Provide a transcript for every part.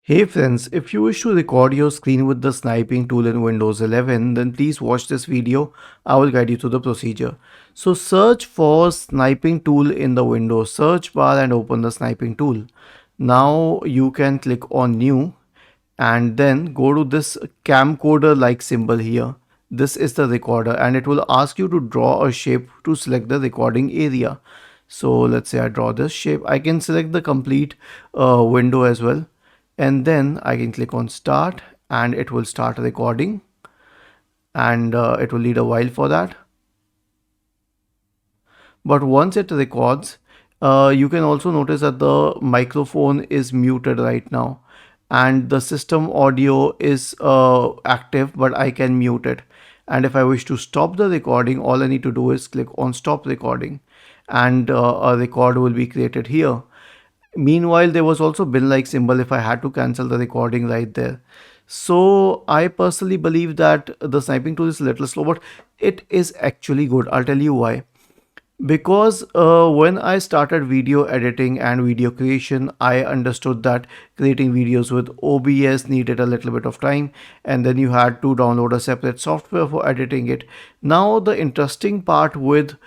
Hey friends, if you wish to record your screen with the sniping tool in Windows 11, then please watch this video. I will guide you through the procedure. So search for sniping tool in the Windows search bar and open the sniping tool. Now you can click on new and then go to this camcorder like symbol here. This is the recorder and it will ask you to draw a shape to select the recording area. So let's say I draw this shape. I can select the complete window as well, and then I can click on start and it will start recording, and it will need a while for that. But once it records, you can also notice that the microphone is muted right now and the system audio is active, but I can mute it. And if I wish to stop the recording, all I need to do is click on stop recording, and a record will be created here. Meanwhile, there was also bin like symbol if I had to cancel the recording right there. So I personally believe that the sniping tool is a little slow, but it is actually good. I'll tell you why. Because when I started video editing and video creation, I understood that creating videos with OBS needed a little bit of time, and then you had to download a separate software for editing it. Now the interesting part with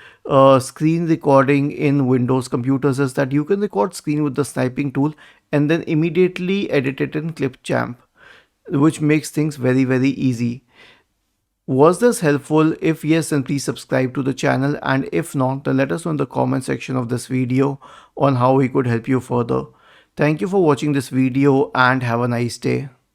screen recording in Windows computers is that you can record screen with the sniping tool and then immediately edit it in Clipchamp, which makes things very easy. Was this helpful? If yes, then please subscribe to the channel, and if not, then let us know in the comment section of this video on how we could help you further. Thank you for watching this video and have a nice day.